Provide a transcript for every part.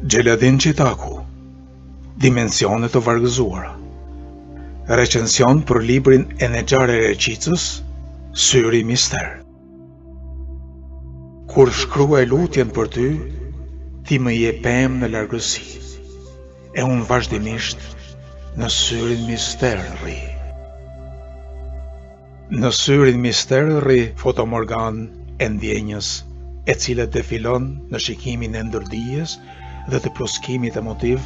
Gjeladin Qitaku, Dimensionet të vargëzuara. Recension për librin e Nexhare Reqicës, Syri Mister. Kur shkruaj lutjen për ty, ti më je pemë në largësi, e unë vazhdimisht në syrin mister rri. Në syrin mister rri fotomorgan e ndjenjës, e cilët defilon në shikimin e ndërdijes dhe të pluskimit emotiv,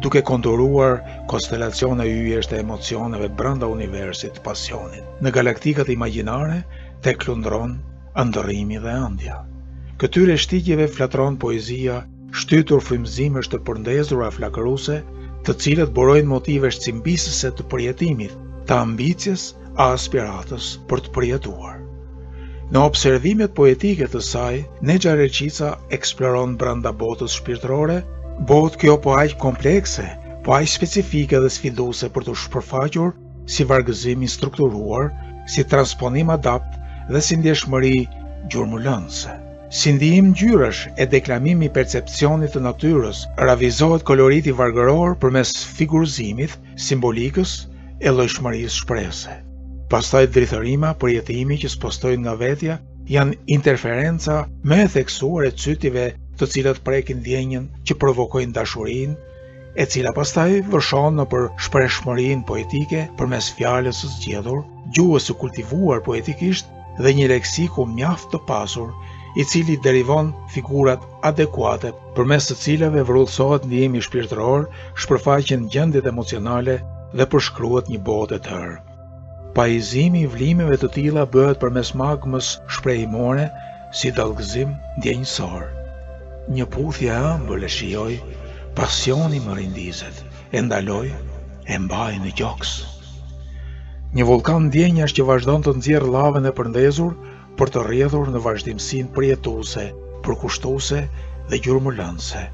duke konturuar konstelacione yjesh të emocioneve brenda universit pasionit. Në galaktikat imagjinare tek lundron ëndërrimi dhe ëndja. Këtyre shtigjeve flatron poezia, shtytur frymëzimesh të përndezura flakëruese, të cilët burojnë motivesh cimbisëse të përjetimit, të ambicjes a aspiratës për të përjetuar. Në observimet poetike të saj, Nexhare Reqica eksploron brenda botës shpirtërore, botë kjo po aq komplekse, po aq specifike dhe sfiduese për të shpërfaqur si vargëzim i strukturuar, si transponim adapt dhe si ndjeshmëri gjurmëlënëse. Si ndihim ngjyrash e deklamimi i percepcionit të natyrës, ravizohet koloriti vargëror përmes figurizimit, simbolikës e llojshmërisë shprehëse. Pastaj drithërima, përjetimi që spostojnë nga vetja, janë interferenca më e theksuar e cytive të cilat prekin ndjenjën që provokojnë dashurinë, e cila pastaj vërshon nëpër shprehshmërinë poetike përmes fjalës së zgjedhur, gjuhës së kultivuar poetikisht dhe një leksiku mjaft të pasur, i cili derivon figurat adekuate përmes të cilave vrullësohet ndjemi shpirtëror, shpërfaqen gjendjet emocionale dhe përshkruhet një botë e tërë. Pajizimi i vlimeve të tilla bëhet përmes magmës shprehimore si dallgëzim ndjenjësor. Një puthje e ëmbël e shijoj, pasioni më rindizet, e ndaloj, e mbaj në gjoks. Një vulkan ndjenjash që vazhdon të nxjerrë lavën e përndezur për të rrjedhur në vazhdimsinë përjetuese, përkushtuese dhe gjurmëlënëse.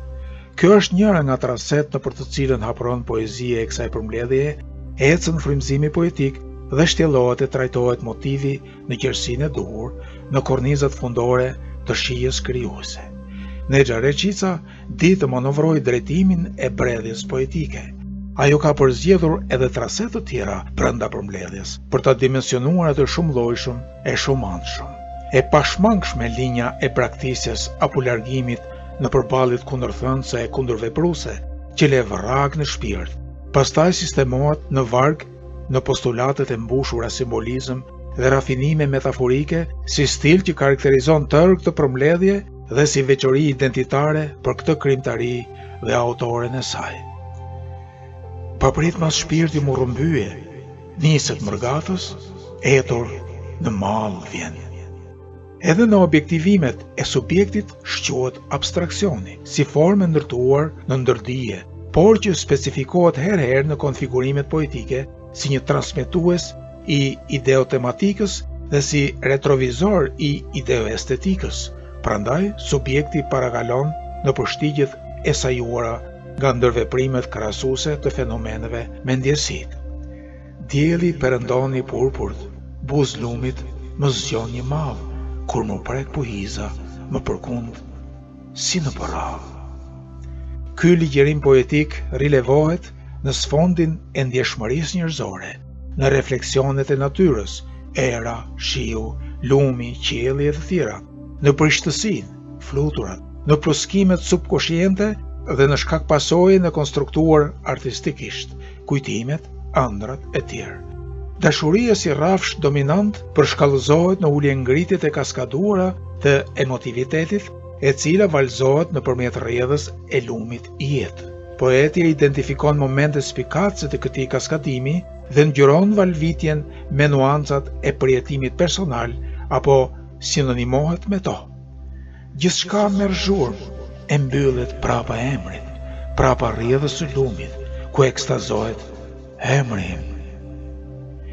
Kjo është njëra nga traset nëpër të cilën hapron poezia e kësaj përmbledhjeje, ecën frymëzimi poetik dhe shtjellohet e trajtohet motivi në gjersinë e duhur, në kornizat fundore të shijes krijuese. Nexhare Reqica di të manovrojë drejtimin e bredhjes poetike. Ajo ka përzgjedhur edhe traset të tjera brenda përmbledhjes, për ta dimensionuar atë shumëllojshëm e shumëanshëm. E pashmangshme linja e braktisjes apo largimit në përballit kundërthënëse e kundërvepruese, që le vrag në shpirt, pastaj sistemohet në varg në postulatet e mbushura simbolizëm dhe rafinime metaforike si stil që karakterizon tërë këtë përmbledhje dhe si veçori identitare për këtë krimtari dhe autoren e saj. Papritmas shpirti mu rrëmbye, niset mërgatës, etur në mall vjen. Edhe në objektivimet e subjektit shquhet abstraksioni, si formë ndërtuar në ndërdije, por që specifikohet herëherë në konfigurimet poetike si një transmetues i ideotematikës dhe si retrovizor i ideoestetikës. Prandaj, subjekti parakalon në përshtigjet e sajuara nga ndërveprimet krahasuese të fenomeneve me ndjesit. Dielli perëndon i purpurt, buz lumit më zgjon një mall, kur më prek puhiza, më përkund si në porrall. Ky ligjerim poetik rilevohet në sfondin e ndjeshmërisë njerëzore, në refleksionet e natyrës, era, shiu, lumi, qielli e të tjera, në përgjithësinë, fluturat, në pluskimet subkonsciente dhe në shkak pasojën e konstruktuar artistikisht, kujtimet, ëndrat e tjerë. Dashuria si rrafsh dominant përshkallëzohet në ulje-ngritjet e kaskaduara të emotivitetit, e cila valzohet nëpërmjet rrjedhës e lumit i jetë. Poeti identifikon momente spikatëse të këtij kaskadimi dhe ngjyron valvitjen me nuancat e përjetimit personal apo sinonimohet me to. Gjithçka merr zhurmë e mbyllet prapa emrit, prapa rrjedhës së lumit, ku ekstazohet emri im.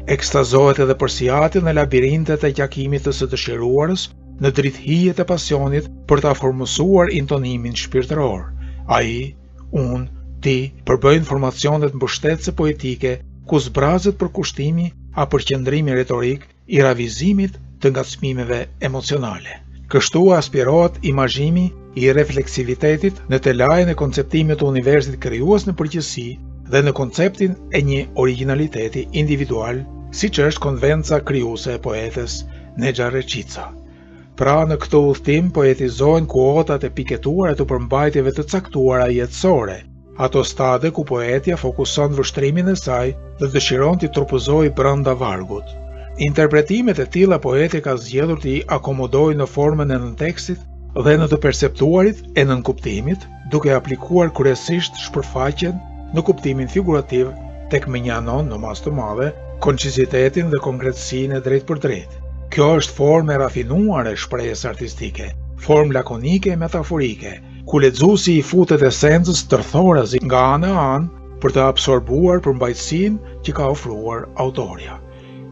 Ekstazohet edhe për siatin në labirintet e gjakimit të së dëshiruarës, në drithijet e pasionit për ta formësuar intonimin shpirtëror. Ai, unë, ti, përbëjnë formacionet mbështetëse poetike, ku zbrazet përkushtimi a përqendrimi retorik i ravizimit të ngacmimeve emocionale. Kështu aspirohet imazhimi i refleksivitetit në të lajën e konceptimit të universit krijues në përgjithësi dhe në konceptin e një originaliteti individual, siç është konvenca krijuese e poetes Nexa Reçica. Pra në këtë udhtim poetizojnë kuotat e piketuara të përmbajtjeve të caktuara jetësore, ato stade ku poetja fokuson vështrimin e saj dhe dëshiron t'i trupëzojë brenda vargut. Interpretimet e tilla poeti ka zgjedhur t'i akomodojë në formën e nëntekstit dhe në të perceptuarit e nënkuptimit, duke aplikuar kryesisht shpërfaqjen në kuptimin figurativ tek më një anon në mas të madhe, koncizitetin dhe konkretësinë e drejt për drejt. Kjo është formë e rafinuar e shprehjes artistike, formë lakonike e metaforike, ku lexuesi i futet esencës tërthorazi nga anë e anë për të absorbuar përmbajtësinë që ka ofruar autorja.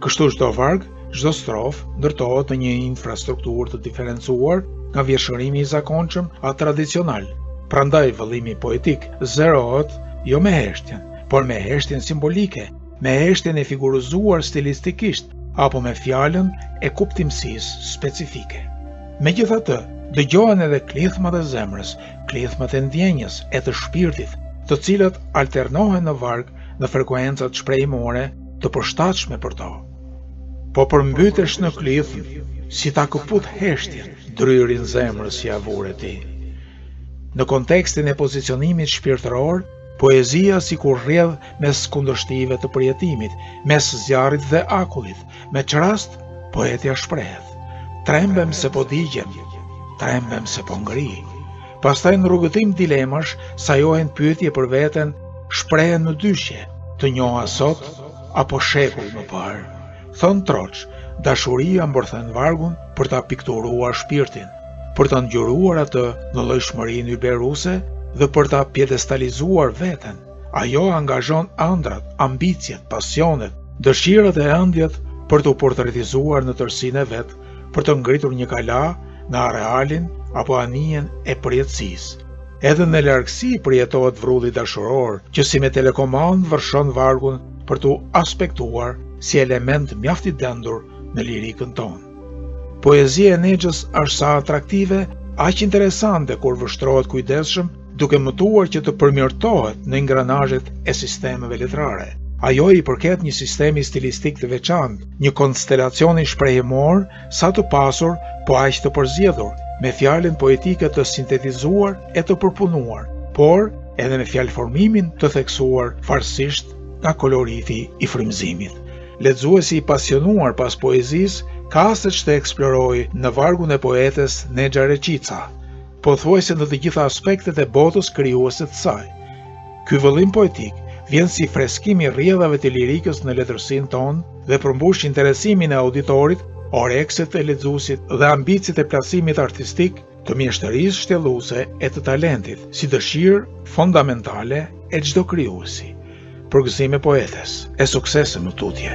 Kështu çdo varg, çdo strofë ndërtohet në një infrastrukturë të diferencuar nga vjeshërimi i zakonshëm a tradicional. Prandaj vëllimi poetik zerohet jo me heshtjen, por me heshtjen simbolike, me heshtjen e figurizuar stilistikisht apo me fjalën e kuptimësisë specifike. Megjithatë, dëgjohen edhe klithmat e zemrës, klithmat e ndjenjës e të shpirtit, të cilat alternohen në varg në frekuencat shprehimore të përshtatshme për to. Po përmbytesh në klithmë, si ta këput heshtjen, dryrin zemrës si avure ti. Në kontekstin e pozicionimit shpirtëror, poezia si kur rrjedh mes kundërshtive të përjetimit, mes zjarrit dhe akullit, me çrast, poetja shprehet. Trembem se po digjem, trembem se po ngri. Pastaj në rrugëtim dilemash, sajohen pyetje për veten, shprehen në dyshje, të njoha sot apo shekull më parë. Thon Troç, dashuria mbërthen vargun për ta pikturuar shpirtin, për ta ngjyruar atë në llojshmërinë yberuse dhe për ta pjedestalizuar veten. Ajo angazhon ëndrat, ambicjet, pasionet, dëshirat e ëndjet për të portretizuar në tërsinë e vet, për të ngritur një kala në arealin apo anijen e përjetësisë. Edhe në largësi përjetohet vrulli dashuror, që si me telekomand vërshon vargun për të aspektuar si element mjaft i dendur në lirikën tonë. Poezia e Nexës është sa atraktive, aq interesante kur vështrohet kujdesshëm, duke mëtuar që të përmirëtohet në ingranazhet e sistemeve letrare. Ajo i përket një sistemi stilistik të veçantë, një konstelacioni shprehimor sa të pasur, po aq të përzgjedhur, me fjalën poetike të sintetizuar e të përpunuar, por edhe me fjalëformimin të theksuar farsisht nga koloriti i frymëzimit. Lexuesi i pasionuar pas poezisë ka asaj të eksplorojë në vargun e poetes Nexa Reçica, pothuajse në të gjitha aspektet e botës krijuese të saj. Ky vëllim poetik vjen si freskim i rrjedhave të lirikës në letërsinë tonë dhe përmbush interesimin e auditorit, orekset e lexuesit dhe ambicet e plasimit artistik të mjeshtërisë shtjelluese e të talentit, si dëshirë fondamentale e çdo krijuesi. Përgëzime poetes, e suksese në tutje.